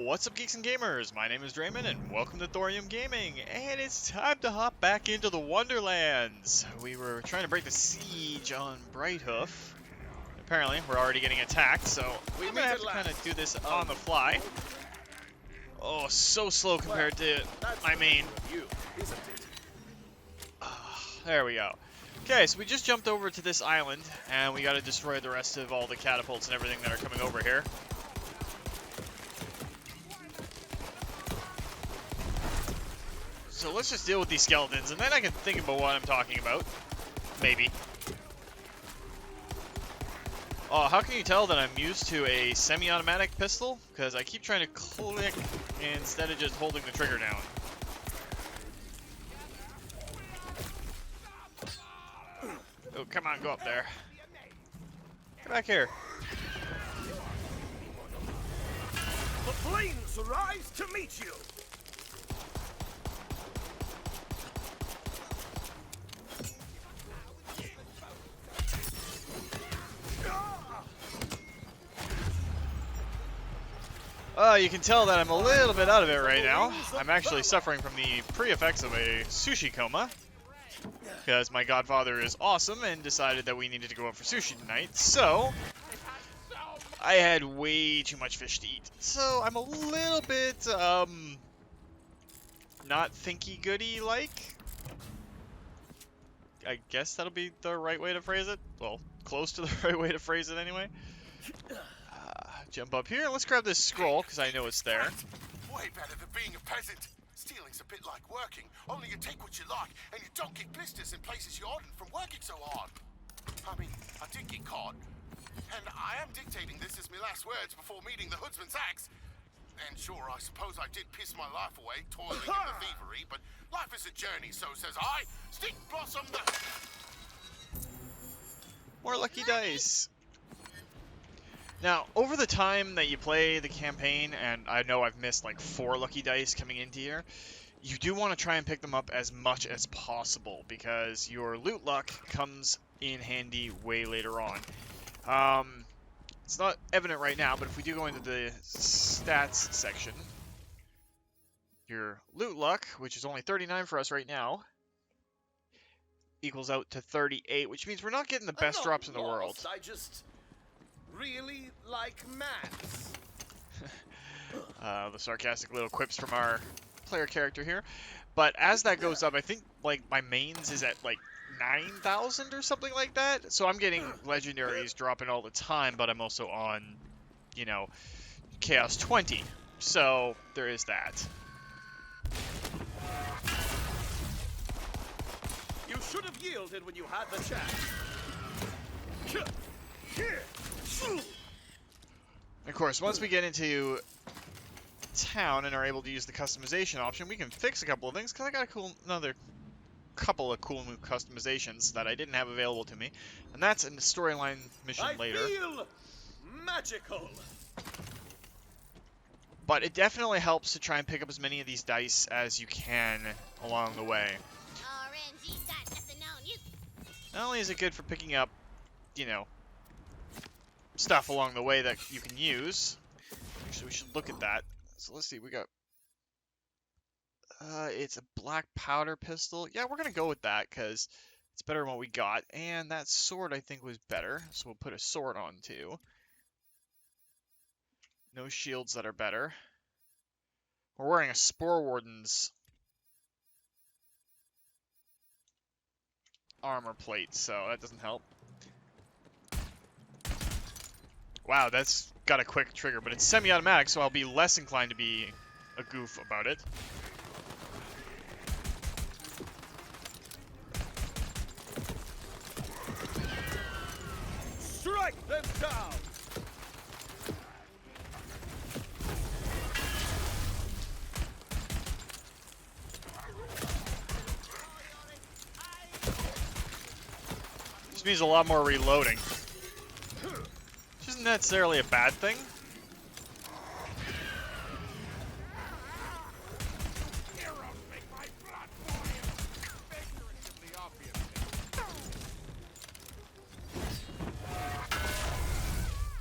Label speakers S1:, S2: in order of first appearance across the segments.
S1: What's up, geeks and gamers? My name is Drementfh, and welcome to Thorium Gaming. And it's time to hop back into the Wonderlands. We were trying to break the siege on Brighthoof. Apparently, we're already getting attacked, so we're gonna have to kind of do this on the fly. Oh, so slow compared to my main. There we go. Okay, so we just jumped over to this island, and we gotta destroy the rest of all the catapults and everything that are coming over here. So let's just deal with these skeletons, and then I can think about what I'm talking about. Maybe. Oh, how can you tell that I'm used to a semi-automatic pistol? Because I keep trying to click instead of just holding the trigger down. Oh, come on, go up there. Get back here.
S2: The flames rise to meet you!
S1: You can tell that I'm a little bit out of it right now. I'm actually suffering from the pre-effects of a sushi coma. Because my godfather is awesome and decided that we needed to go out for sushi tonight. So, I had way too much fish to eat. So, I'm a little bit, not thinky-goody-like. I guess that'll be the right way to phrase it. Well, close to the right way to phrase it anyway. Jump up here. Let's grab this scroll, because I know it's there.
S3: Way better than being a peasant. Stealing's a bit like working, only you take what you like, and you don't get blisters in places you oughtn't from working so hard. I mean, I did get caught, and I am dictating this as my last words before meeting the hoodsman's axe. And sure, I suppose I did piss my life away, toiling in the thievery, but life is a journey, so says I. Stick blossom the...
S1: More lucky dice. Now, over the time that you play the campaign, and I know I've missed like 4 lucky dice coming into here, you do want to try and pick them up as much as possible, because your loot luck comes in handy way later on. It's not evident right now, but if we do go into the stats section, your loot luck, which is only 39 for us right now, equals out to 38, which means we're not getting the best drops in the world.
S2: I just really like maths.
S1: The sarcastic little quips from our player character here. But as that goes up, I think like my mains is at like 9,000 or something like that. So I'm getting legendaries dropping all the time, but I'm also on, you know, Chaos 20. So there is that.
S2: You should have yielded when you had the chance.
S1: Of course, once we get into town and are able to use the customization option, we can fix a couple of things, because I got another couple of cool new customizations that I didn't have available to me, and that's in the storyline mission later.
S2: I feel magical.
S1: But it definitely helps to try and pick up as many of these dice as you can along the way. Not only is it good for picking up, you know, stuff along the way that you can use. Actually, we should look at that. So let's see, we got... it's a black powder pistol. Yeah, we're going to go with that, because it's better than what we got. And that sword, I think, was better. So we'll put a sword on, too. No shields that are better. We're wearing a Spore Warden's armor plate, so that doesn't help. Wow, that's got a quick trigger, but it's semi-automatic, so I'll be less inclined to be a goof about it.
S2: Strike them down!
S1: This means a lot more reloading. Which isn't necessarily a bad thing.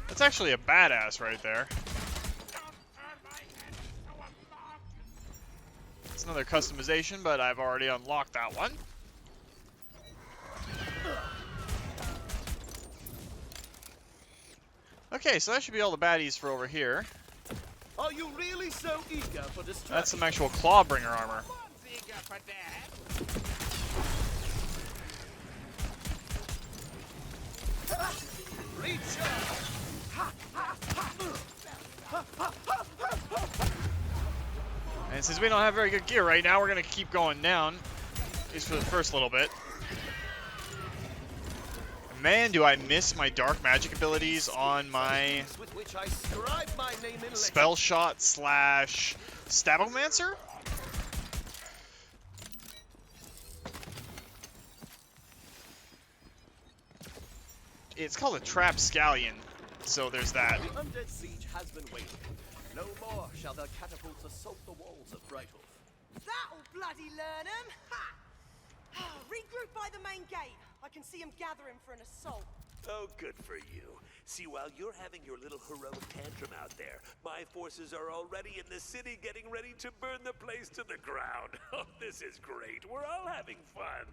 S1: That's actually a badass right there. That's another customization, but I've already unlocked that one. Okay, so that should be all the baddies for over here.
S2: Are you really so eager for destruction?
S1: That's some actual Clawbringer armor.
S2: Reach
S1: And since we don't have very good gear right now, we're going to keep going down, at least for the first little bit. Man, do I miss my dark magic abilities on my
S2: with which I scribe my name in
S1: spell shot / Stabomancer? It's called a Trap Scallion, so there's that.
S2: The undead siege has been waiting. No more shall their catapults assault the walls of Brighthoof.
S4: That'll bloody learn 'em! Ha! Regroup by the main gate. I can see 'em gathering for an assault.
S5: Oh, good for you. See, while you're having your little heroic tantrum out there, my forces are already in the city getting ready to burn the place to the ground. Oh, this is great. We're all having fun.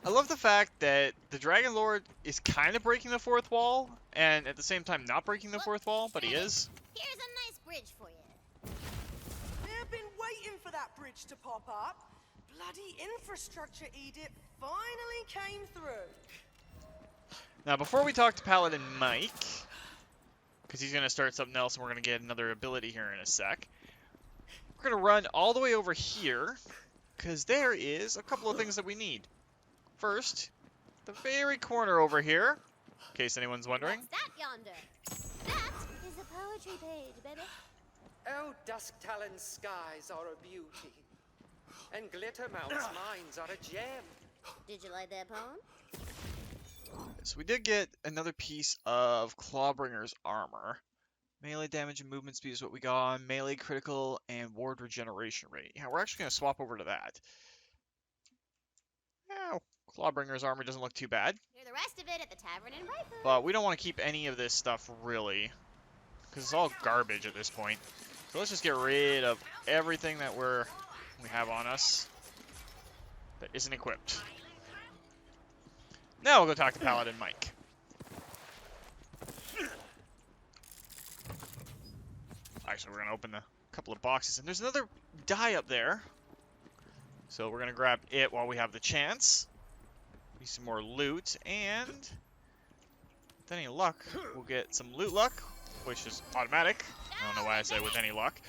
S1: I love the fact that the Dragon Lord is kind of breaking the fourth wall, and at the same time not breaking the fourth wall, but he is.
S6: Here's a nice bridge for you.
S4: They've been waiting for that bridge to pop up. Bloody infrastructure edict finally came through.
S1: Now, before we talk to Paladin Mike, because he's going to start something else and we're going to get another ability here in a sec, we're going to run all the way over here, because there is a couple of things that we need. First, the very corner over here, in case anyone's wondering.
S6: What's that yonder? That is a poetry page, baby.
S7: Oh, Dusk Talon's skies are a beauty, and Glittermount's mines are a gem.
S6: Did you like that poem?
S1: So we did get another piece of Clawbringer's armor. Melee damage and movement speed is what we got on. Melee critical and ward regeneration rate. Yeah, we're actually going to swap over to that. Yeah, Clawbringer's armor doesn't look too bad.
S6: Hear the rest of it at the tavern in Brighthoof.
S1: But we don't want to keep any of this stuff, really. Because it's all garbage at this point. So let's just get rid of everything that we have on us that isn't equipped. Now we'll go talk to Paladin Mike. Actually, we're going to open a couple of boxes. And there's another die up there. So we're going to grab it while we have the chance. Need some more loot. And with any luck, we'll get some loot luck, which is automatic. I don't know why I say with any luck.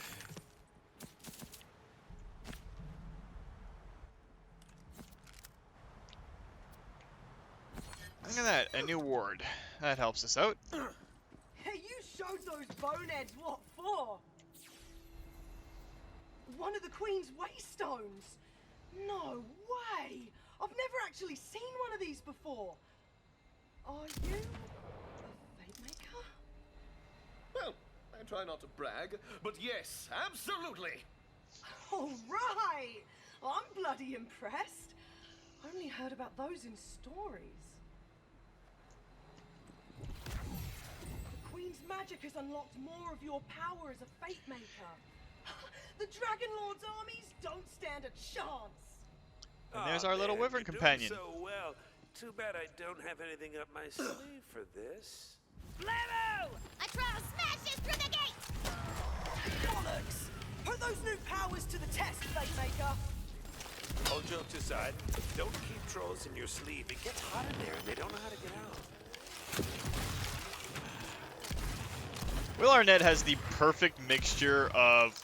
S1: Look at that, a new ward. That helps us out.
S4: Hey, you showed those boneheads what for? One of the Queen's Waystones. No way! I've never actually seen one of these before. Are you a Fatemaker?
S2: Well, I try not to brag, but yes, absolutely.
S4: All right! I'm bloody impressed. I only heard about those in stories. The Queen's magic has unlocked more of your power as a Fatemaker. The Dragon Lord's armies don't stand a chance.
S1: And there's our little
S5: man,
S1: wyvern
S5: you're
S1: companion.
S5: doing so well. Too bad I don't have anything up my sleeve for this.
S6: Blammo! A troll smashes through the gate!
S4: Bollocks! Put those new powers to the test, Fatemaker.
S5: All jokes aside, don't keep trolls in your sleeve. It gets hot in there and they don't know how to get out.
S1: Will Arnett has the perfect mixture of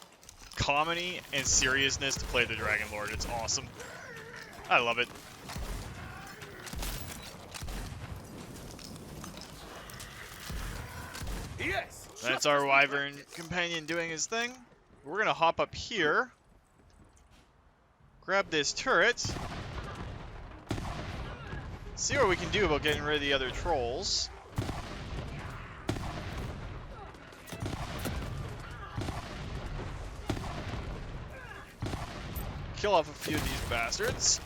S1: comedy and seriousness to play the Dragon Lord. It's awesome. I love it.
S2: Yes.
S1: That's our wyvern companion doing his thing. We're gonna hop up here, grab this turret, see what we can do about getting rid of the other trolls. Kill off a few of these bastards.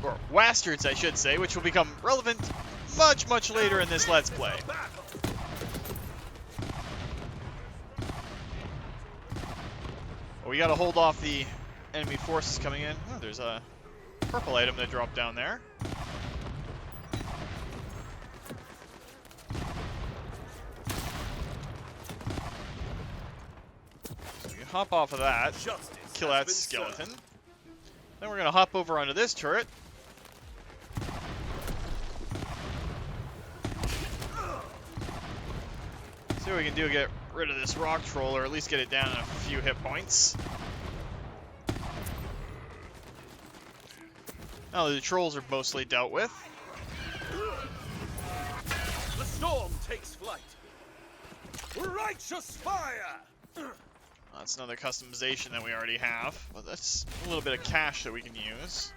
S1: Or wastards, I should say, which will become relevant much, much later in this Let's Play. we gotta hold off the enemy forces coming in. Oh, there's a purple item that dropped down there. So we can hop off of that, kill that skeleton. Then we're gonna hop over onto this turret. See what we can do to get rid of this rock troll, or at least get it down a few hit points. Now the trolls are mostly dealt with.
S2: The storm takes flight.
S5: Righteous fire!
S1: That's another customization that we already have, but that's a little bit of cash that we can use.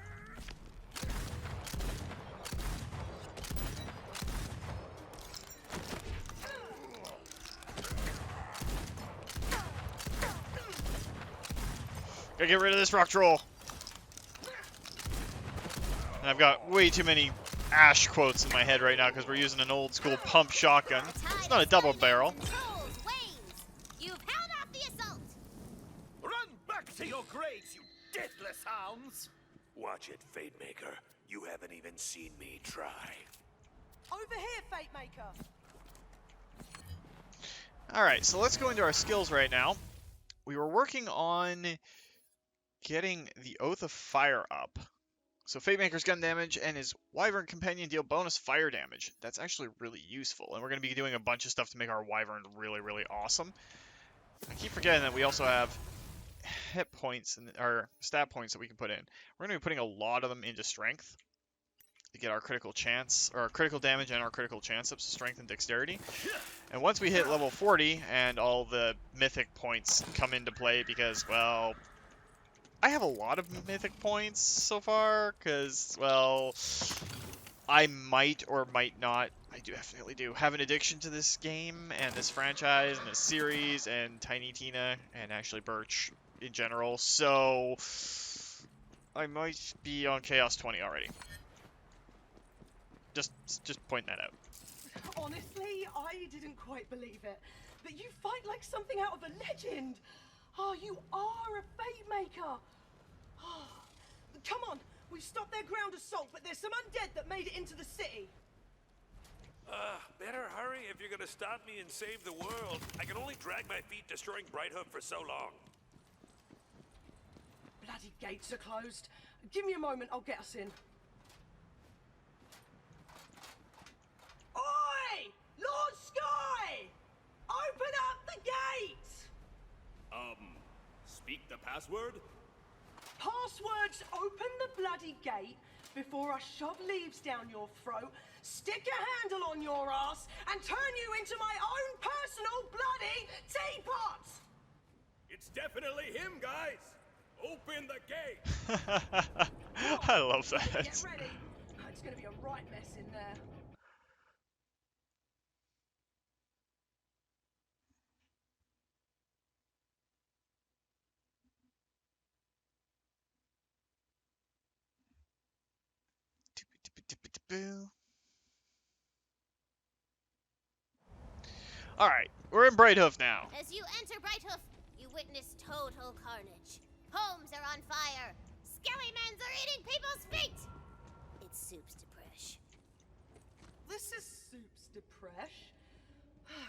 S1: Gotta get rid of this rock troll. And I've got way too many Ash quotes in my head right now because we're using an old school pump shotgun. It's not a double barrel.
S6: You've held off the assault.
S2: Run back to your graves, you deathless hounds!
S5: Watch it, Fatemaker. You haven't even seen me try.
S4: Over here, Fatemaker.
S1: Alright, so let's go into our skills right now. We were working on getting the Oath of Fire up. So Fatemaker's gun damage and his Wyvern Companion deal bonus fire damage. That's actually really useful. And we're going to be doing a bunch of stuff to make our Wyvern really, really awesome. I keep forgetting that we also have hit points, or stat points that we can put in. We're going to be putting a lot of them into strength to get our critical chance, or our critical damage and our critical chance ups to strength and dexterity. And once we hit level 40 and all the mythic points come into play, because, well, I have a lot of mythic points so far, because, well, I might or might not, I definitely do, have an addiction to this game, and this franchise, and this series, and Tiny Tina, and actually Birch in general, so I might be on Chaos 20 already. Just pointing that out.
S4: Honestly, I didn't quite believe it. But you fight like something out of a legend. Oh, you are a Fatemaker. Oh, come on, we've stopped their ground assault, but there's some undead that made it into the city.
S5: Better hurry if you're gonna stop me and save the world. I can only drag my feet destroying Brighthoof for so long.
S4: Bloody gates are closed. Give me a moment, I'll get us in. Oi! Lord Sky! Open up the gate!
S2: Speak the password?
S4: Passwords open the bloody gate before I shove leaves down your throat, stick a handle on your ass, and turn you into my own personal bloody teapot!
S2: It's definitely him, guys! Open the gate!
S1: I love that.
S4: Get ready. It's gonna be a right mess in there.
S1: Alright, we're in Brighthoof now.
S6: As you enter Brighthoof, you witness total carnage. Homes are on fire. Skellymans are eating people's feet. It's Soup's Depresh.
S4: This is Soup's Depresh.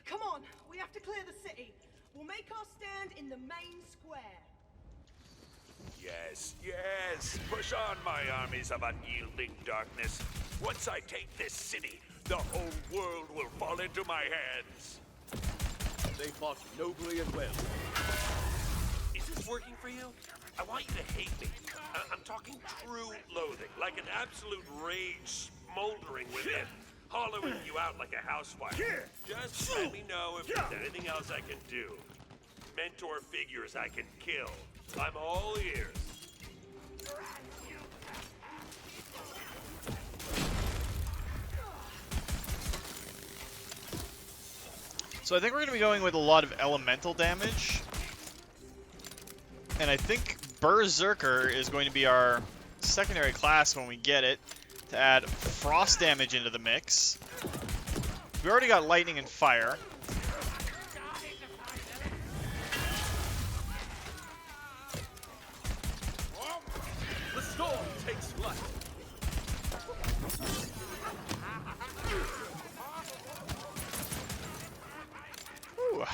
S4: Come on, we have to clear the city. We'll make our stand in the main square.
S5: Yes, yes! Push on, my armies of unyielding darkness. Once I take this city, the whole world will fall into my hands.
S2: They fought nobly and well.
S5: Is this working for you? I want you to hate me. I'm talking true loathing, like an absolute rage smoldering within, hollowing you out like a housefire. Just let me know if there's anything else I can do. Mentor figures I can kill. I'm all ears.
S1: So I think we're going to be going with a lot of elemental damage. And I think Berserker is going to be our secondary class when we get it, to add frost damage into the mix. We already got lightning and fire. Whew.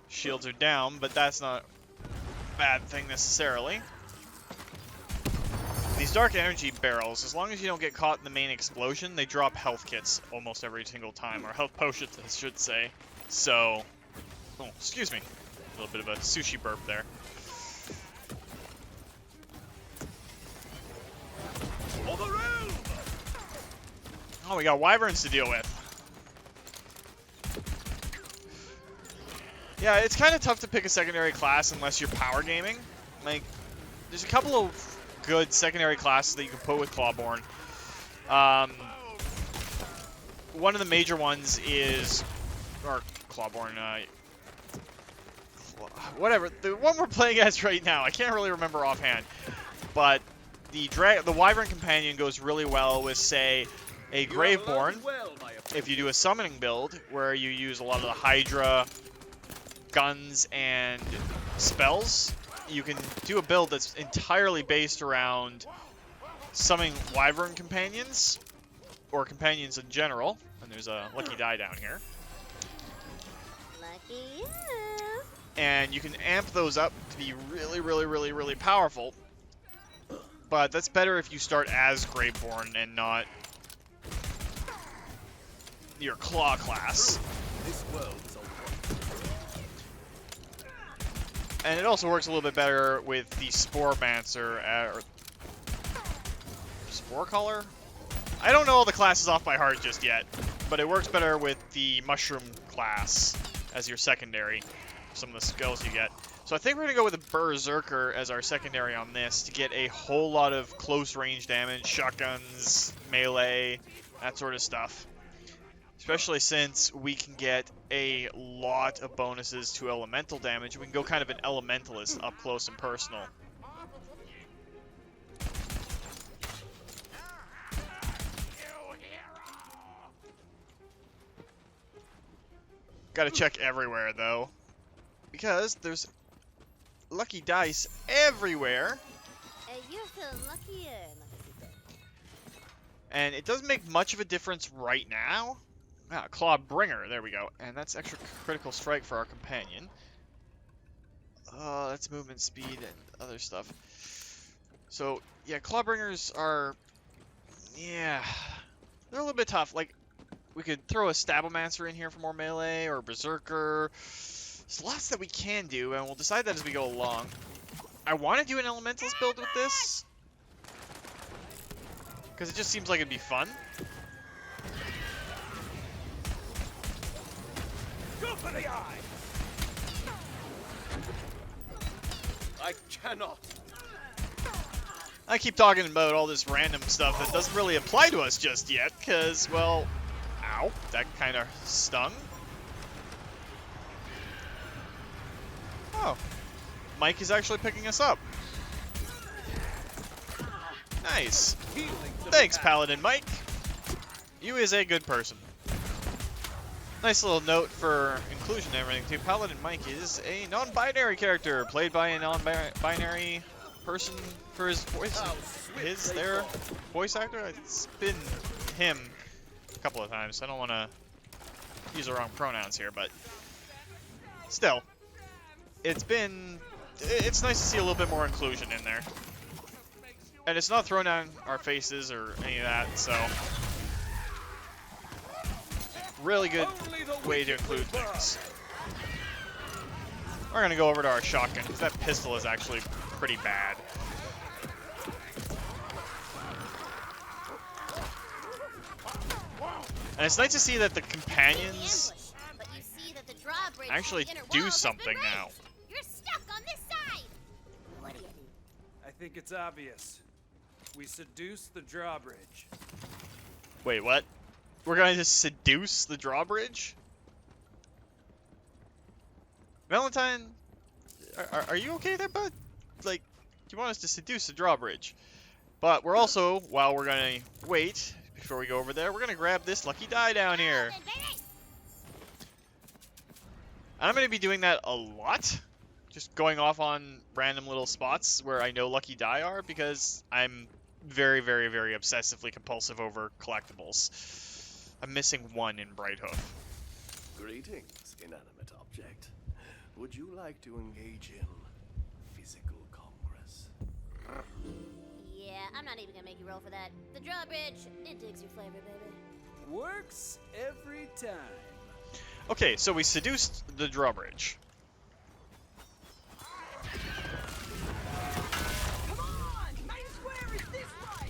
S1: Shields are down, but that's not a bad thing necessarily. These dark energy barrels, as long as you don't get caught in the main explosion, they drop health kits almost every single time, or health potions, I should say. So, oh, excuse me, a little bit of a sushi burp there. Oh, we got wyverns to deal with. Yeah, it's kind of tough to pick a secondary class unless you're power gaming. Like, there's a couple of good secondary classes that you can put with Clawborn. One of the major ones is, or Clawborn, whatever. The one we're playing as right now, I can't really remember offhand, but the Wyvern Companion goes really well with, say, a Graveborn. If you do a summoning build where you use a lot of the Hydra, guns, and spells, you can do a build that's entirely based around summoning Wyvern Companions, or Companions in general. And there's a lucky die down here.
S6: Lucky you.
S1: And you can amp those up to be really, really, really, really powerful. But that's better if you start as Graveborn and not your Claw class.
S2: This world is on
S1: And it also works a little bit better with the Sporemancer, or Spore Caller? I don't know all the classes off by heart just yet, but it works better with the Mushroom class as your secondary, some of the skills you get. So I think we're going to go with a Berserker as our secondary on this to get a whole lot of close range damage, shotguns, melee, that sort of stuff. Especially since we can get a lot of bonuses to elemental damage. We can go kind of an elementalist up close and personal. Gotta check everywhere though, because there's lucky dice everywhere.
S6: You feel luckier.
S1: And it doesn't make much of a difference right now. Ah, Claw Bringer, there we go. And that's extra critical strike for our companion. That's movement speed and other stuff. So, yeah, Claw Bringers are, yeah, they're a little bit tough. Like, we could throw a Stabbomancer in here for more melee, or a Berserker. There's lots that we can do, and we'll decide that as we go along. I want to do an Elementals build with this, because it just seems like it'd be fun.
S2: Go for the eye! I cannot.
S1: I keep talking about all this random stuff that doesn't really apply to us just yet, because, well, ow, that kind of stung. Oh, Mike is actually picking us up. Nice. Thanks, Paladin Mike. You is a good person. Nice little note for inclusion and everything too. Paladin Mike is a non-binary character played by a non-binary person for his voice, their voice actor. It's been him a couple of times. I don't want to use the wrong pronouns here, but still, it's nice to see a little bit more inclusion in there. And it's not thrown on our faces or any of that, so really good way to include things. We're gonna go over to our shotgun, because that pistol is actually pretty bad. And it's nice to see that the companions actually do something now.
S6: You're stuck on this side. What do you do?
S8: I think it's obvious. We seduce the drawbridge.
S1: Wait, what? We're going to seduce the drawbridge? Valentine, are you okay there, bud? Like, you want us to seduce the drawbridge. But we're also, while we're going to wait, before we go over there, we're going to grab this lucky die down here. And I'm going to be doing that a lot. Just going off on random little spots where I know lucky die are, because I'm very, very, very obsessively compulsive over collectibles. I'm missing one in Brighthoof.
S2: Greetings, inanimate object. Would you like to engage in physical congress?
S6: Yeah, I'm not even gonna make you roll for that. The drawbridge, it digs your flavor, baby.
S8: Works every time.
S1: Okay, so we seduced the drawbridge.
S4: Come on! Main square is this way!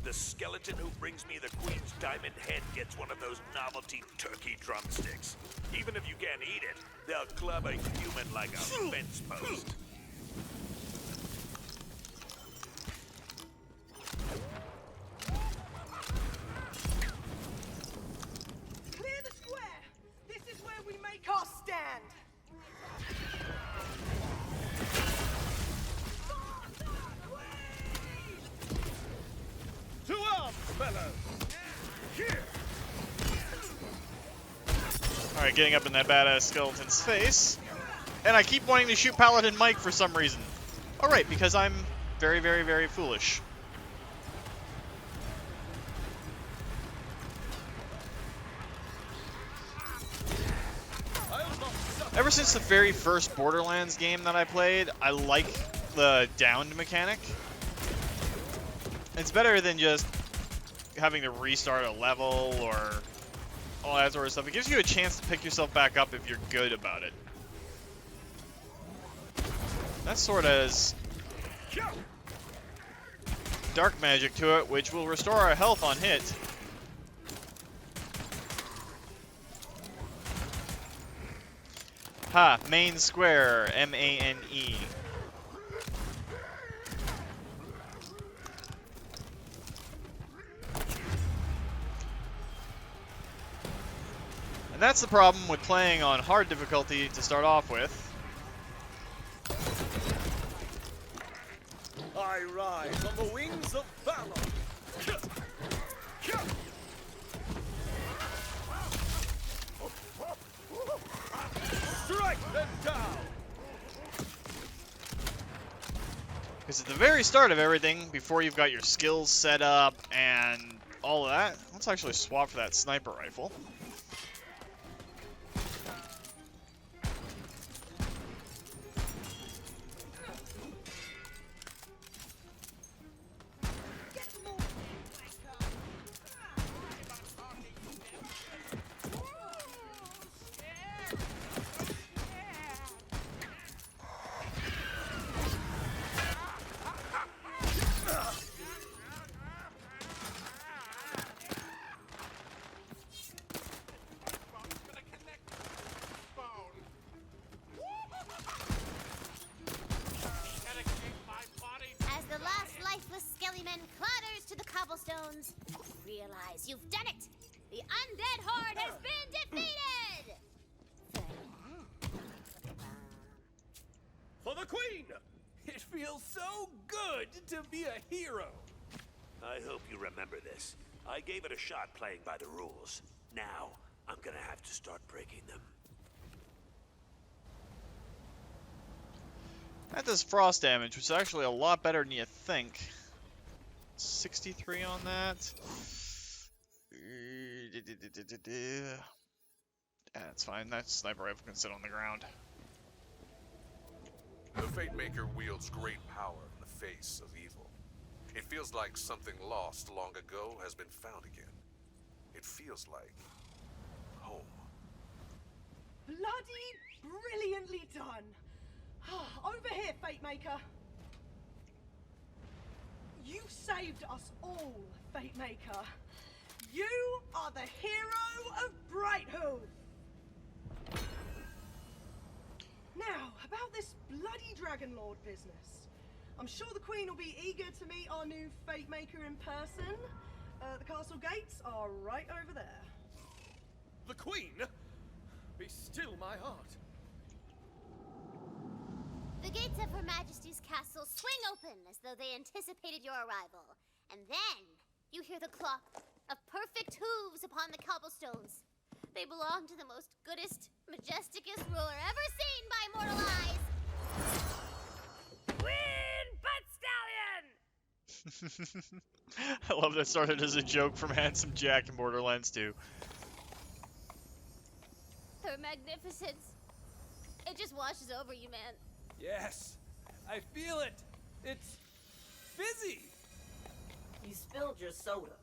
S5: The skeleton who brings me the queen's diamond head gets one of those novelty turkey drumsticks. Even if you can't eat it, they'll club a human like a fence post.
S4: Clear the square! This is where we make our stand!
S2: To arms, fellows! Here!
S1: Alright, getting up in that badass skeleton's face. And I keep wanting to shoot Paladin Mike for some reason. Alright, because I'm very, very, very foolish. Ever since the very first Borderlands game that I played, I like the downed mechanic. It's better than just having to restart a level or all that sort of stuff. It gives you a chance to pick yourself back up if you're good about it. That sort of has dark magic to it, which will restore our health on hit. Ha! Main square, M-A-N-E. And that's the problem with playing on hard difficulty to start off with.
S2: I rise on the wings of valor! Strike them down!
S1: Because at the very start of everything, before you've got your skills set up and all of that, let's actually swap for that sniper rifle.
S6: As the last lifeless Skellymans clatters to the cobblestones, realize you've done it! The undead horde has been defeated!
S2: For the queen! It feels so good to be a hero!
S5: I hope you remember this. I gave it a shot playing by the rules. Now, I'm gonna have to start breaking them.
S1: That does frost damage, which is actually a lot better than you think. 63 on that. Yeah, that's fine. That sniper rifle can sit on the ground.
S9: The Fatemaker wields great power in the face of evil. It feels like something lost long ago has been found again. It feels like home.
S4: Bloody brilliantly done! Over here, Fatemaker! You saved us all, Fatemaker! You are the hero of Brighthoof! Now, about this bloody Dragon Lord business. I'm sure the Queen will be eager to meet our new Fatemaker in person. The castle gates are right over there.
S2: The queen? Be still my heart.
S6: The gates of Her Majesty's castle swing open as though they anticipated your arrival. And then you hear the clop of perfect hooves upon the cobblestones. They belong to the most goodest, majesticest ruler ever seen by mortal eyes. Queen Butt Stallion!
S1: I love that started as a joke from Handsome Jack in Borderlands 2.
S6: Her magnificence. It just washes over you, man.
S8: Yes, I feel it. It's fizzy.
S10: You spilled your soda.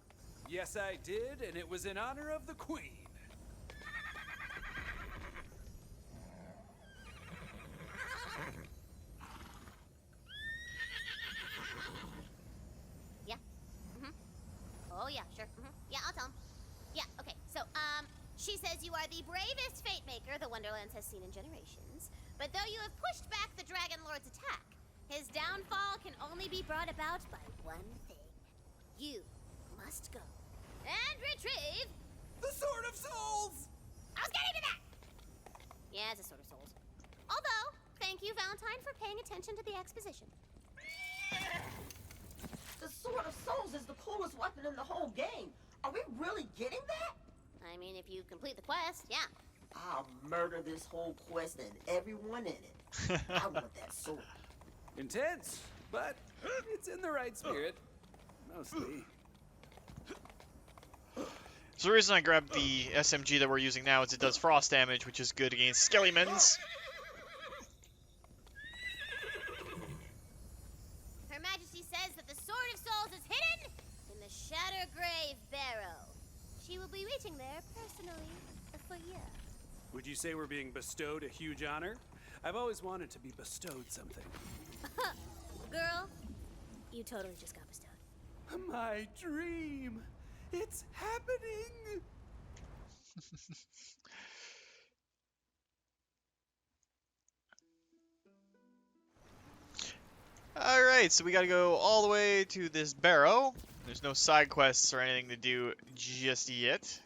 S8: Yes, I did, and it was in honor of the Queen.
S6: Yeah. Oh, yeah, sure. Yeah, I'll tell him. Yeah, okay. So, she says you are the bravest Fatemaker the Wonderlands has seen in generations. But though you have pushed back the Dragon Lord's attack, his downfall can only be brought about by one thing. You must go and retrieve
S8: The Sword of Souls!
S6: I was getting to that! Yeah, it's a Sword of Souls. Although, thank you, Valentine, for paying attention to the exposition.
S10: The Sword of Souls is the coolest weapon in the whole game. Are we really getting that?
S6: I mean, if you complete the quest, yeah.
S10: I'll murder this whole quest and everyone in it. I want that sword.
S8: Intense, but it's in the right spirit. Mostly.
S1: So the reason I grabbed the SMG that we're using now is it does frost damage, which is good against Skellymans.
S6: Her Majesty says that the Sword of Souls is hidden in the Shattergrave Barrow. She will be reaching there personally for you.
S8: Would you say we're being bestowed a huge honor? I've always wanted to be bestowed something.
S6: Girl, you totally just got bestowed.
S8: My dream! It's happening!
S1: Alright, so we gotta go all the way to this barrow. There's no side quests or anything to do just yet.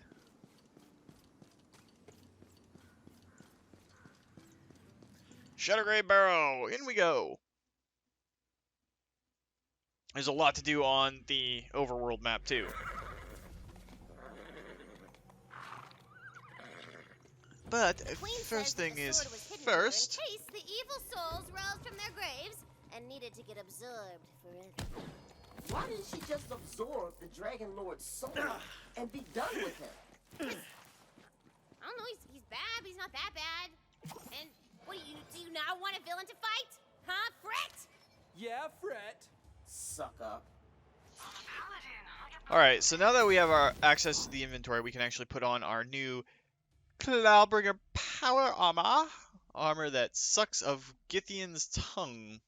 S1: Shattergrave Barrow, in we go. There's a lot to do on the overworld map too. But first thing is first.
S6: In case the evil souls rose from their graves and needed to get absorbed forever.
S10: Why didn't she just absorb the Dragon Lord's soul and be done with him?
S6: I don't know, he's bad, but he's not that bad. And what do you not want a villain to fight? Huh, Fret?
S8: Yeah, Fret.
S10: Suck up.
S1: Alright, so now that we have our access to the inventory, we can actually put on our new Cloudbringer Power Armor. Armor that sucks of Githian's tongue.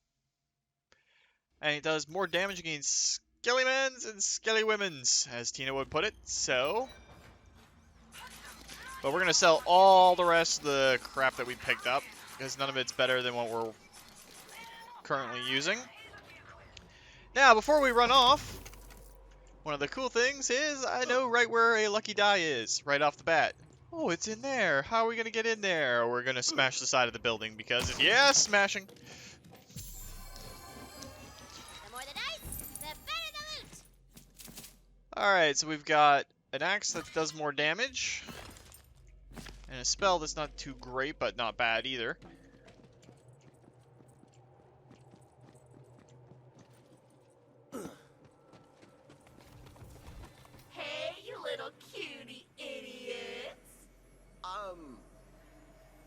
S1: And it does more damage against Skellymans and Skellywomens, as Tina would put it, so... But we're going to sell all the rest of the crap that we picked up, because none of it's better than what we're currently using. Now, before we run off, one of the cool things is I know right where a lucky die is, right off the bat. Oh, it's in there. How are we going to get in there? We're going to smash the side of the building, because, yeah, smashing.
S6: The more the dice, the better the loot.
S1: Alright, so we've got an axe that does more damage. And a spell that's not too great, but not bad either.
S10: Hey, you little cutie idiots.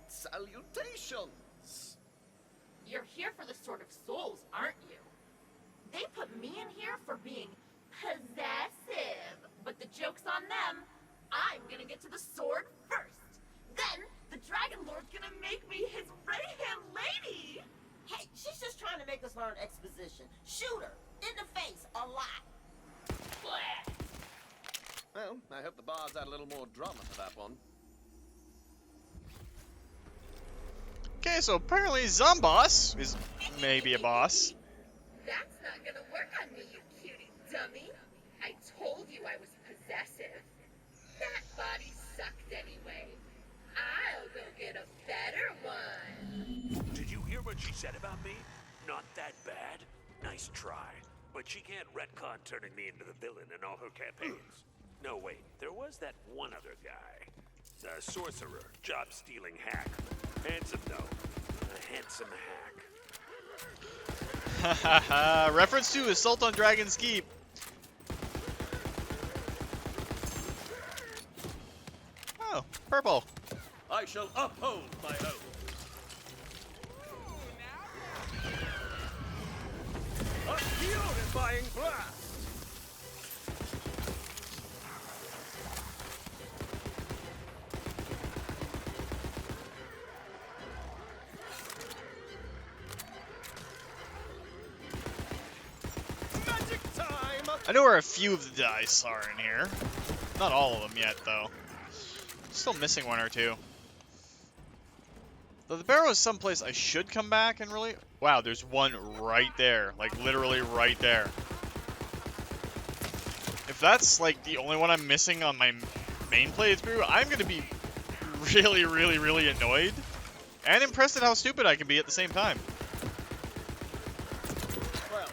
S2: Salutations.
S4: You're here for the Sword of Souls, aren't you? They put me in here for being possessive, but the joke's on them. I'm gonna get to the sword first. Then, the Dragon Lord's gonna make me his right-hand lady.
S10: Hey, she's just trying to make us learn exposition. Shoot her in the face a lot.
S4: Bleh.
S2: Well, I hope the bards add a little more drama to that one.
S1: Okay, so apparently Zomboss is maybe a boss.
S4: That's not gonna work on me, you cutie dummy. I told you I was possessive. That body sucked anyway. I'll go get a better one.
S5: Did you hear what she said about me? Not that bad. Nice try. But she can't retcon turning me into the villain in all her campaigns. No, wait. There was that one other guy. A sorcerer, job-stealing hack. Handsome, though. A handsome hack.
S1: Hahaha, reference to Assault on Dragon's Keep. Oh, purple.
S2: I shall uphold my oath.
S1: I know where a few of the dice are in here. Not all of them yet, though. Still missing one or two. Though the barrow is someplace I should come back and really... Wow, there's one right there. Like, literally right there. If that's, like, the only one I'm missing on my main playthrough, I'm going to be really, really, really annoyed. And impressed at how stupid I can be at the same time.
S2: Well,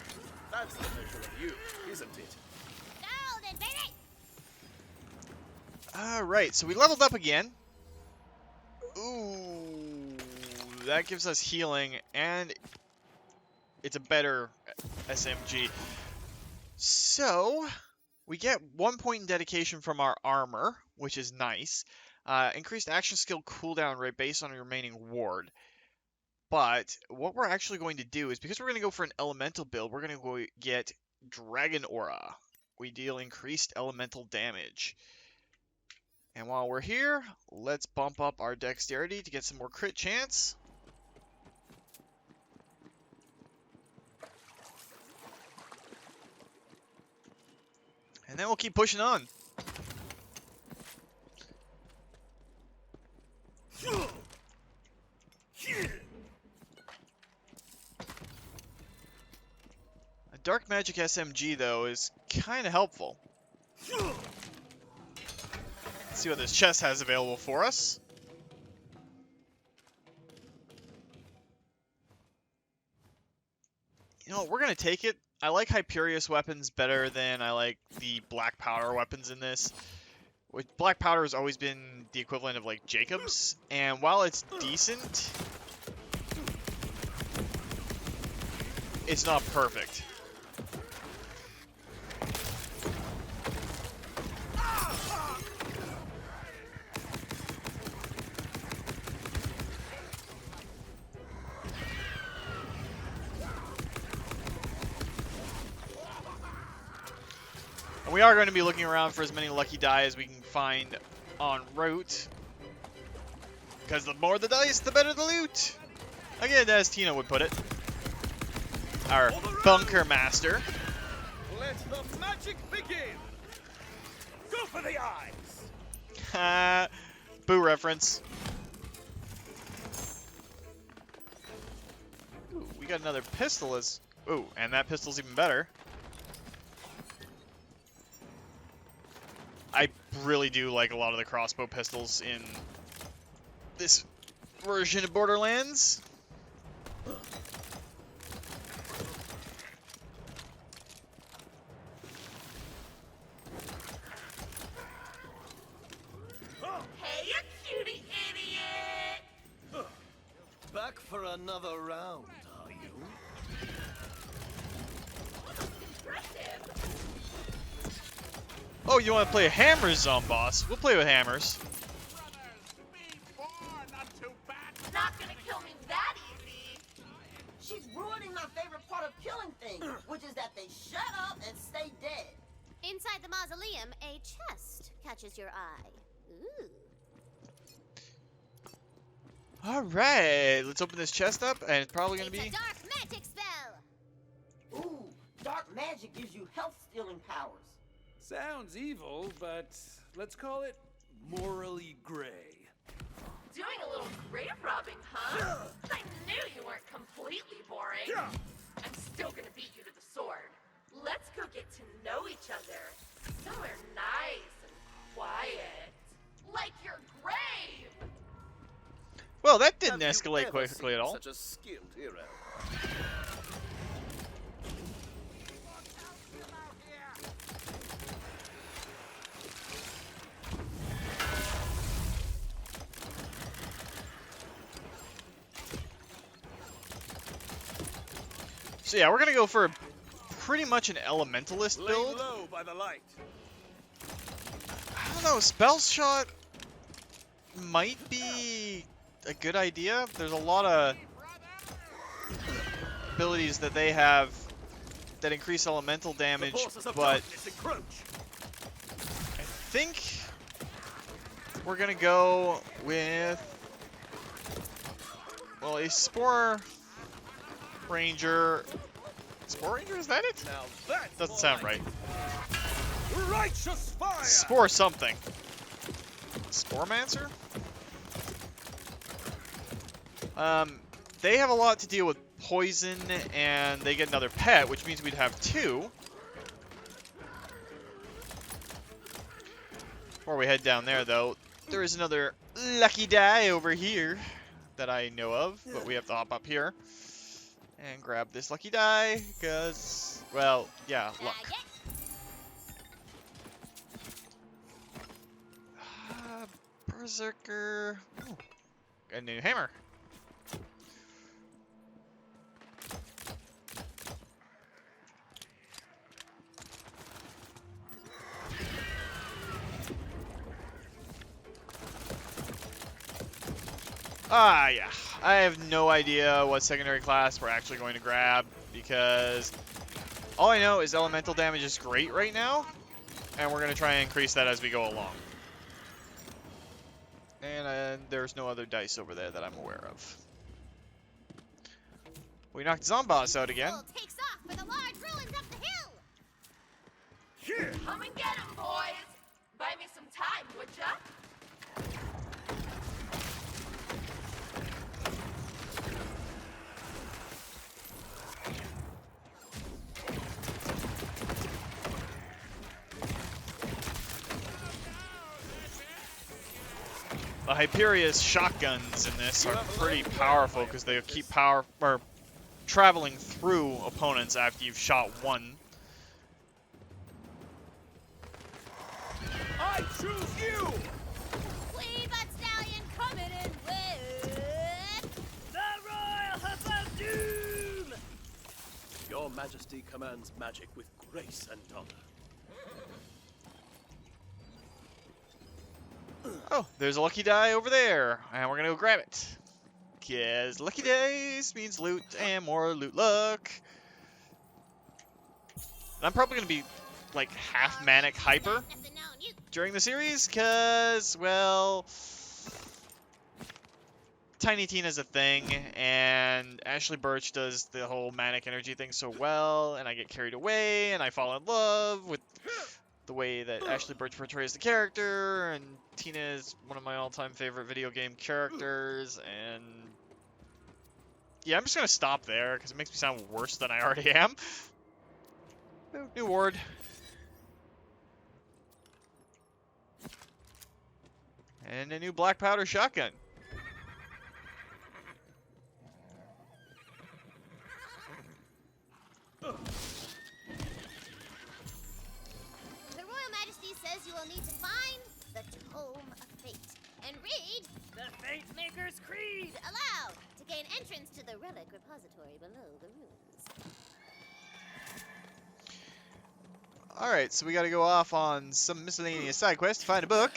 S2: that's the measure of you, isn't it?
S6: Golden, baby!
S1: Alright, so we leveled up again. Ooh, that gives us healing, and it's a better SMG. So, we get 1 point in dedication from our armor, which is nice. Increased action skill cooldown rate based on your remaining ward. But what we're actually going to do is, because we're going to go for an elemental build, we're going to go get Dragon Aura. We deal increased elemental damage. And while we're here, let's bump up our dexterity to get some more crit chance. And then we'll keep pushing on. A dark magic SMG, though, is kind of helpful. Let's see what this chest has available for us. You know what, we're going to take it. I like Hyperius weapons better than I like the black powder weapons in this. Black powder has always been the equivalent of like Jacob's, and while it's decent, it's not perfect. And we are going to be looking around for as many lucky die as we can find en route. Because the more the dice, the better the loot. Again, as Tina would put it. Our bunker master.
S2: Let the magic begin! Go for the eyes!
S1: Boo reference. Ooh, we got another pistol. Ooh, and that pistol's even better. I really do like a lot of the crossbow pistols in this version of Borderlands.
S4: Hey, you cutie idiot!
S2: Back for another round, are you?
S1: Oh, you want to play hammers, boss? We'll play with hammers.
S4: Not gonna kill me that easy.
S10: She's ruining my favorite part of killing things, which is that they shut up and stay dead.
S6: Inside the mausoleum, a chest catches your eye. Ooh.
S1: Alright, let's open this chest up, and it's probably going to be...
S6: It's a dark magic spell!
S10: Ooh, dark magic gives you health-stealing powers.
S8: Sounds evil, but let's call it morally gray.
S4: Doing a little grave robbing, huh? I knew you weren't completely boring. I'm still gonna beat you to the sword. Let's go get to know each other. Somewhere nice and quiet. Like your grave!
S1: Well, that didn't
S2: Have you
S1: escalate
S2: ever
S1: quickly at
S2: seen
S1: all.
S2: Such a skilled hero.
S1: So yeah, we're going to go for pretty much an elementalist
S2: Lay
S1: build.
S2: low by the light.
S1: I don't know, spell shot might be a good idea. There's a lot of abilities that they have that increase elemental damage, but I think we're gonna go with, well, a Spore Ranger Spore Ranger, is that it?
S2: Now that's
S1: Doesn't
S2: more
S1: sound
S2: like
S1: right.
S2: Righteous fire!
S1: Spore something. Sporemancer? They have a lot to deal with poison, and they get another pet, which means we'd have 2. Before we head down there, though, there is another lucky die over here that I know of, but we have to hop up here and grab this lucky die, because, well, yeah, luck. Berserker. Ooh, got a new hammer. Ah, yeah. I have no idea what secondary class we're actually going to grab, because all I know is elemental damage is great right now, and we're going to try and increase that as we go along. And there's no other dice over there that I'm aware of. We knocked Zomboss out again.
S6: Takes off for the large ruins up the hill.
S2: Here!
S4: Come and get 'em, boys. Buy me some time, would ya?
S1: The Hyperia's shotguns in this are pretty powerful because they keep traveling through opponents after you've shot one.
S2: I choose you!
S6: Flea Butt Stallion coming in with
S2: The Royal Hoof of Doom! Your Majesty commands magic with grace and honor.
S1: Oh, there's a lucky die over there, and we're gonna go grab it. Because lucky dice means loot and more loot luck. And I'm probably gonna be like half manic hyper during the series, because, well, Tiny Tina's a thing, and Ashley Birch does the whole manic energy thing so well, and I get carried away, and I fall in love with the way that Ashley Birch portrays the character, and Tina is one of my all-time favorite video game characters, and yeah, I'm just gonna stop there, because it makes me sound worse than I already am. New ward. And a new black powder shotgun.
S6: The Royal Majesty says you will need to find the Tome of Fate and read the Fatemaker's Creed aloud to gain entrance to the relic repository below the ruins.
S1: Alright, so we gotta go off on some miscellaneous side quest to find a book,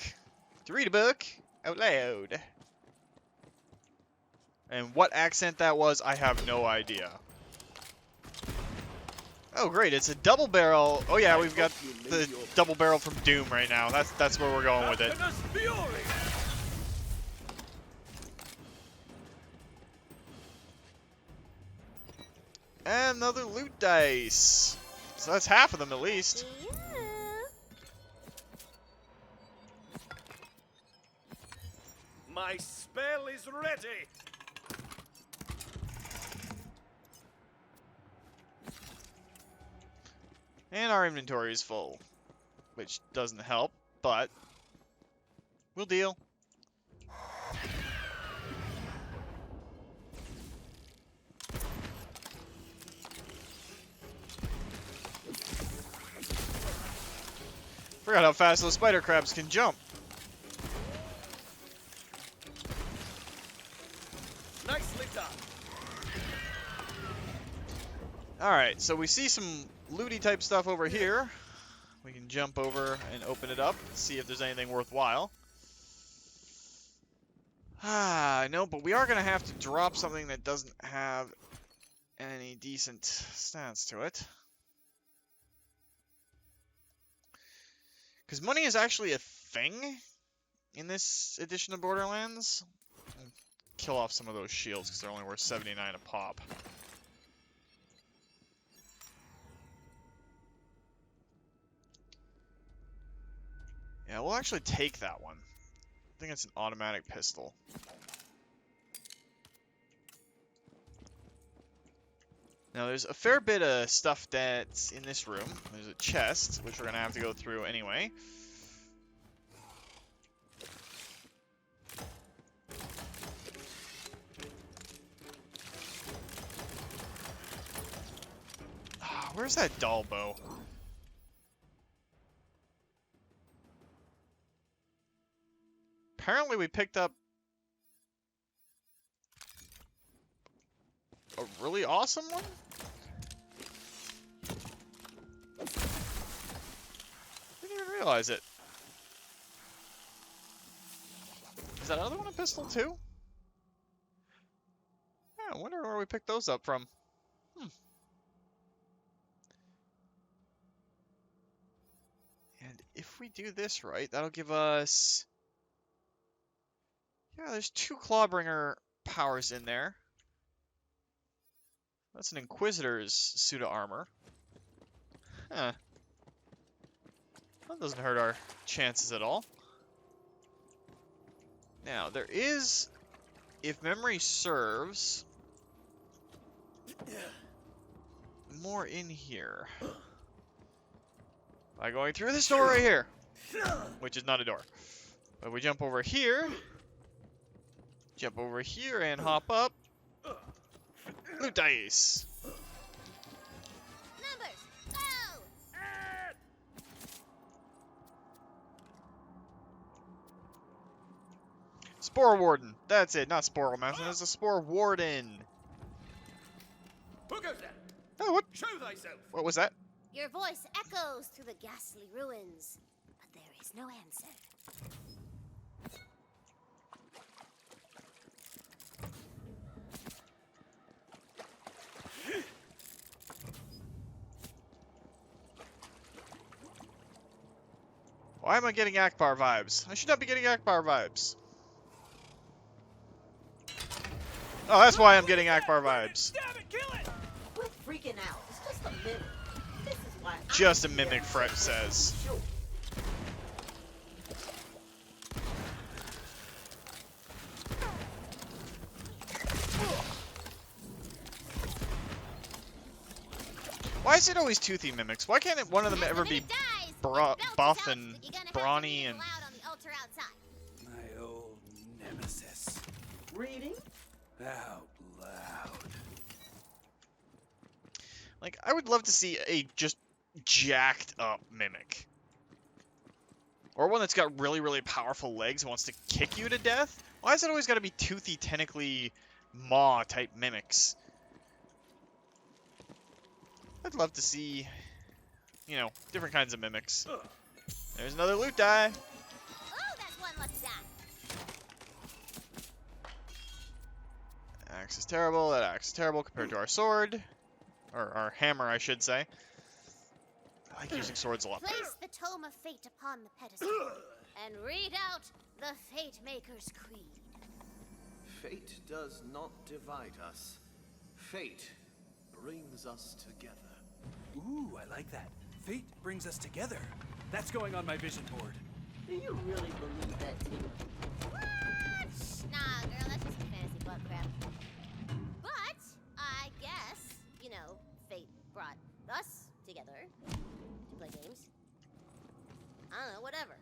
S1: to read a book out loud. And what accent that was, I have no idea. Oh great, it's a double barrel. Oh yeah, we've got the double barrel from Doom right now. That's where we're going with it. And another loot dice. So that's half of them at least.
S6: Yeah.
S2: My spell is ready!
S1: And our inventory is full, which doesn't help, but we'll deal. Forgot how fast those spider crabs can jump.
S2: Nicely done!
S1: Alright, so we see some looty type stuff over here. We can jump over and open it up, see if there's anything worthwhile. No, but we are going to have to drop something that doesn't have any decent stats to it. Because money is actually a thing in this edition of Borderlands. I'll kill off some of those shields because they're only worth 79 a pop. Yeah, we'll actually take that one. I think it's an automatic pistol. Now, there's a fair bit of stuff that's in this room. There's a chest, which we're going to have to go through anyway. Where's that doll bow? Apparently we picked up a really awesome one? Didn't even realize it. Is that other one a pistol too? Yeah, I wonder where we picked those up from. And if we do this right, that'll give us... Yeah, there's 2 Clawbringer powers in there. That's an Inquisitor's suit of armor. Huh. That doesn't hurt our chances at all. Now, there is, if memory serves, more in here. By going through this door right here, which is not a door. But we jump over here, and hop up. Loot dice.
S6: Numbers, go!
S1: Spore Warden. That's it, not Spore Mountain. It's a Spore Warden.
S2: Who goes there?
S1: Oh, what?
S2: Show thyself.
S1: What was that?
S6: Your voice echoes through the ghastly ruins, but there is no answer.
S1: Why am I getting Akbar vibes? I should not be getting Akbar vibes. Oh, that's why I'm getting Akbar vibes.
S2: Stab it, kill it.
S10: Quit freaking out. It's just a mimic. This is why
S1: Just a mimic, Fred says.
S10: Sure.
S1: Why is it always toothy mimics? Why can't one of them ever be buff and brawny and...
S8: My old nemesis.
S10: Reading?
S8: Out loud.
S1: Like, I would love to see a just jacked up mimic. Or one that's got really, really powerful legs and wants to kick you to death. Why is it always got to be toothy, tentacly, maw type mimics? I'd love to see, you know, different kinds of mimics. There's another loot die.
S6: Oh, that's one lucky die.
S1: Axe is terrible. That axe is terrible compared to our sword. Or our hammer, I should say. I like using swords a lot better.
S6: Place the Tome of Fate upon the pedestal and read out the Fatemaker's creed.
S2: Fate does not divide us. Fate brings us together.
S8: Ooh, I like that. Fate brings us together. That's going on my vision board.
S10: Do you really believe that, Tina?
S6: What? Nah, girl, that's just fantasy bug crap. But I guess, you know, fate brought us together to play games. I don't know, whatever.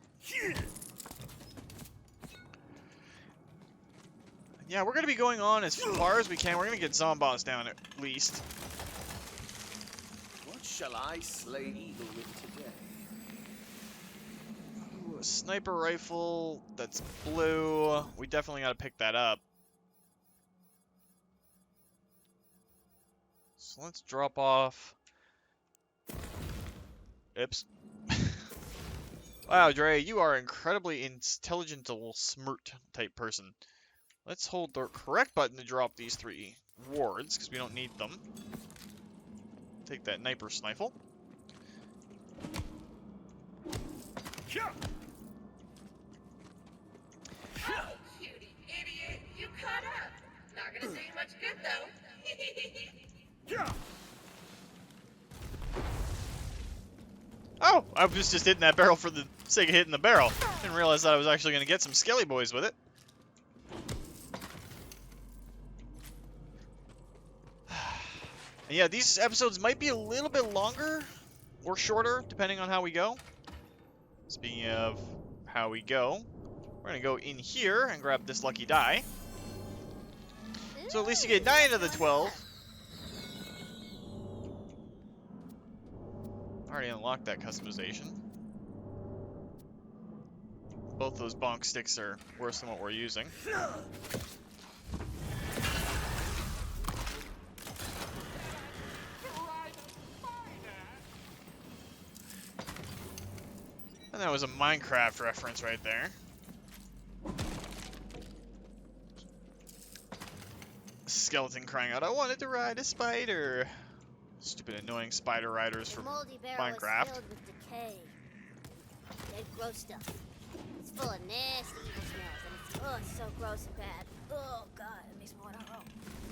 S1: Yeah, we're going to be going on as far as we can. We're going to get Zomboss down at least.
S2: What shall I slay evil with today?
S1: Ooh, a sniper rifle that's blue. We definitely got to pick that up. So let's drop off. Oops. Wow, Dre, you are incredibly intelligent, smirt type person. Let's hold the correct button to drop these 3 wards, because we don't need them. Take that sniper snifle.
S11: Oh, cutie idiot, you caught up. Not gonna do you much good, though.
S1: Oh, I was just hitting that barrel for the sake of hitting the barrel. Didn't realize that I was actually going to get some Skelly boys with it. And yeah, these episodes might be a little bit longer or shorter, depending on how we go. Speaking of how we go, we're going to go in here and grab this lucky die. So at least you get 9 of the 12. Already unlocked that customization. Both those bonk sticks are worse than what we're using. And that was a Minecraft reference right there. Skeleton crying out, "I wanted to ride a spider." Stupid annoying spider riders from Minecraft.
S6: Filled with decay. Dead gross stuff. It's full of nasty evil smells, and it's so gross and bad. Oh god, it makes me want to roll.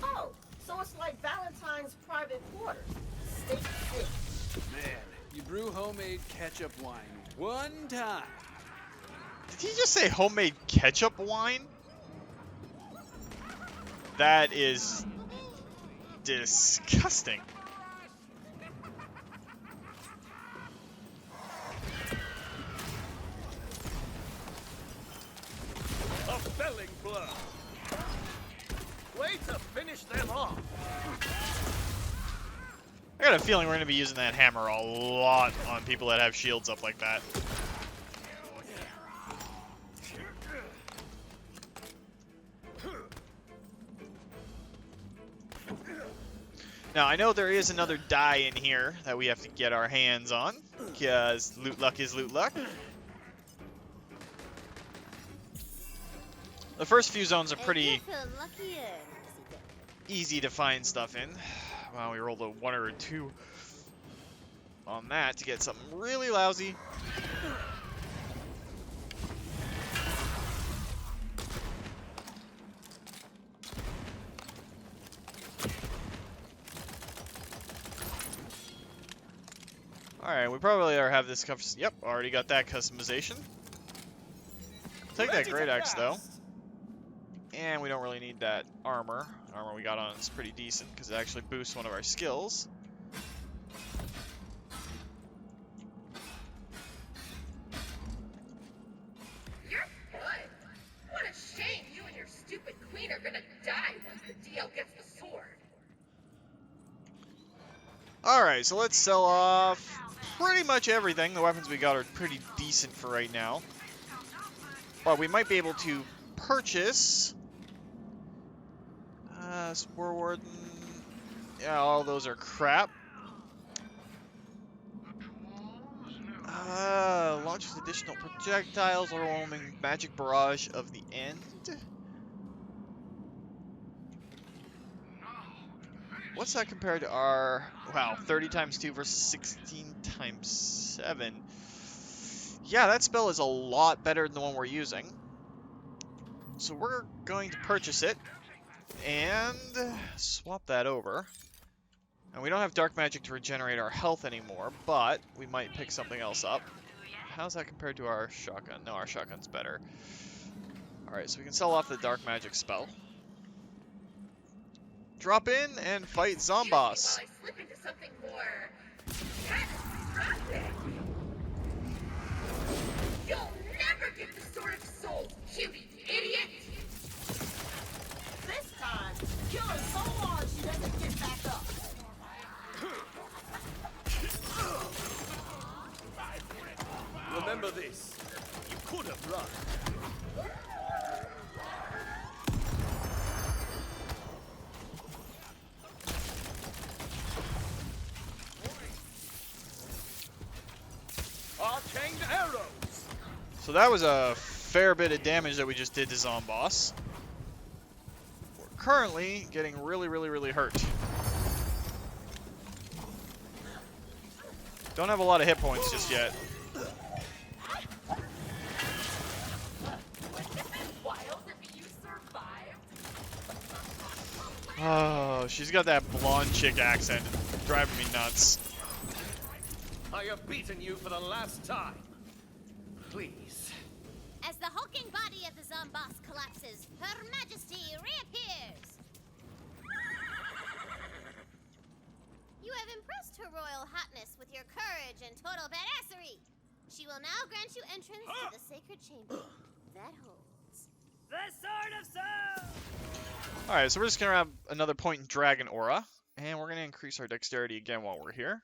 S10: Oh, so it's like Valentine's private quarters. Stay sick.
S8: Man, you brew homemade ketchup wine one time.
S1: Did he just say homemade ketchup wine? That is disgusting.
S2: A felling blow. Way to finish them off.
S1: I got a feeling we're going to be using that hammer a lot on people that have shields up like that. Now, I know there is another die in here that we have to get our hands on, because loot luck is loot luck. The first few zones are pretty easy to find stuff in. Wow, we rolled a 1 or a 2 on that to get something really lousy. Alright, we probably have this covered. Yep, already got that customization. Take that great axe though. And we don't really need that armor. Armor we got on is pretty decent because it actually boosts one of our skills.
S11: You're good. What a shame you and your stupid queen are gonna die once the DL gets the sword.
S1: Alright, so let's sell off pretty much everything. The weapons we got are pretty decent for right now. But we might be able to purchase... Spore Warden... Yeah, all those are crap. Launches additional projectiles, overwhelming magic barrage of the end. What's that compared to our... Wow, 30 times 2 versus 16 times 7. Yeah, that spell is a lot better than the one we're using. So we're going to purchase it and swap that over. And we don't have dark magic to regenerate our health anymore, but we might pick something else up. How's that compared to our shotgun? No, our shotgun's better. Alright, so we can sell off the dark magic spell. Drop in and fight Zomboss.
S11: While I slip into something more catastrophic. You'll never get the Sword of Souls, cutie idiot!
S10: This time, kill her so hard she doesn't get back up.
S2: Remember this. You could have run. Arcane arrows.
S1: So that was a fair bit of damage that we just did to Zomboss. We're currently getting really hurt. Don't have a lot of hit points just yet. Oh, she's got that blonde chick accent. Driving me nuts.
S2: I have beaten you for the last time.
S7: please.
S6: As the hulking body of the Zomboss collapses, Her Majesty reappears. You have impressed Her Royal Hotness with your courage and total badassery. She will now grant you entrance to the sacred chamber that holds
S2: The Sword of Souls!
S1: Alright, so we're just going to have another point in Dragon Aura. And we're going to increase our dexterity again while we're here.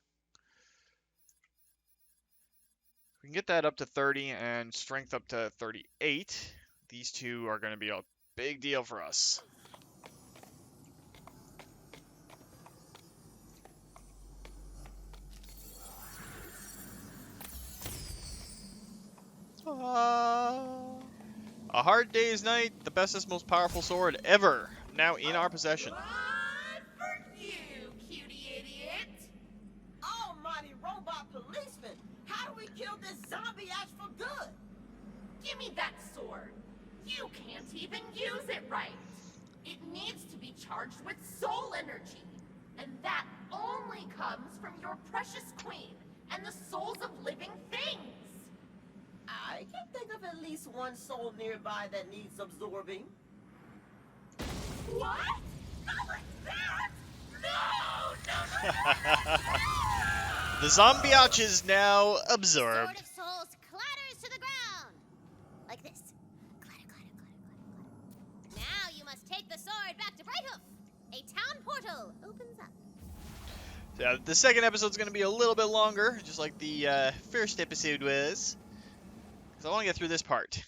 S1: We can get that up to 30 and strength up to 38. These two are going to be a big deal for us. A hard day's night, the bestest, most powerful sword ever, now in our possession.
S11: Good for you, cutie idiot.
S10: Almighty robot policeman, how do we kill this zombie ass for good?
S11: Give me that sword. You can't even use it right. It needs to be charged with soul energy. And that only comes from your precious queen and the souls of living things.
S10: I can think of at least one soul nearby that needs absorbing.
S11: What? Not like that! No!
S1: The zombie-ouch is now absorbed.
S6: Sword of Souls clatters to the ground. Like this. Clatter, clatter, clatter, clatter, clatter. Now you must take the sword back to Brighthoof. A town portal opens up.
S1: Yeah, the second episode's going to be a little bit longer, just like the first episode was. Because I want to get through this part.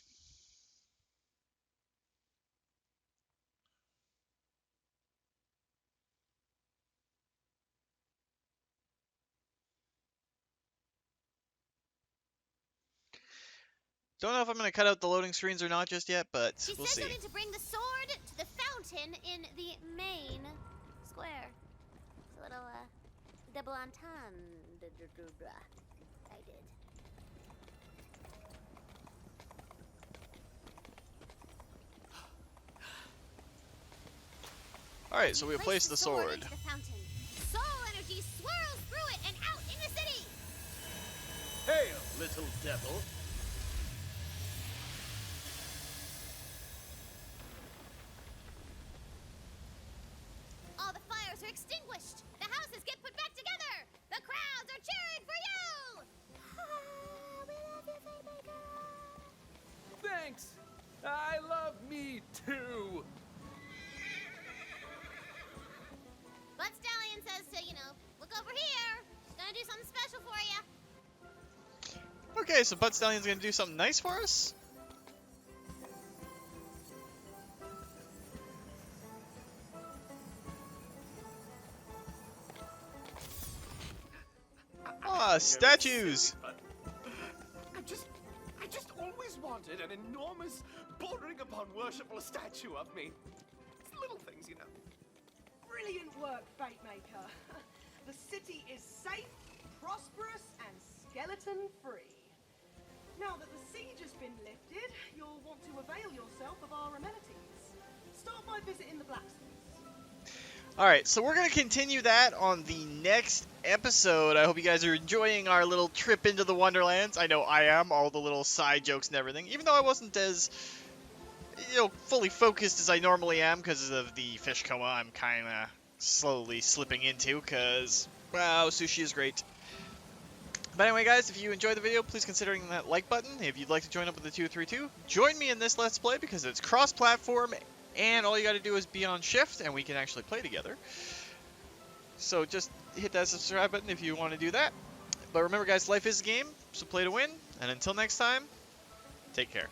S1: Don't know if I'm going to cut out the loading screens or not just yet, but
S6: She
S1: we'll
S6: says
S1: see.
S6: you'll need to bring the sword to the fountain in the main square. It's a little, double entendre. I did.
S1: Alright, so we'll place the sword.
S6: Into the fountain. Soul energy swirls through it and out in the city!
S2: Hail, little devil.
S6: All the fires are extinguished. The houses get put back together. The crowds are cheering for you. We love you, Fatemaker.
S2: Thanks. I love me too.
S6: But Stallion says to, look over here. She's gonna do something special for you.
S1: Okay, so Butt Stallion's going to do something nice for us? Ah, statues!
S2: I just always wanted an enormous, bordering upon worshipful statue of me. It's little things, you know.
S4: Brilliant work, Fatemaker. The city is safe, prosperous, and skeleton-free. Now that the siege has been lifted, you'll want to avail yourself of our amenities. Start by visiting the blacksmiths.
S1: Alright, so we're going to continue that on the next episode. I hope you guys are enjoying our little trip into the Wonderlands. I know I am, all the little side jokes and everything. Even though I wasn't as, fully focused as I normally am because of the fish coma I'm kind of slowly slipping into because, wow, sushi is great. But anyway, guys, if you enjoyed the video, please consider hitting that like button. If you'd like to join up with the 232, join me in this Let's Play because it's cross-platform, and all you got to do is be on shift, and we can actually play together. So just hit that subscribe button if you want to do that. But remember, guys, life is a game, so play to win. And until next time, take care.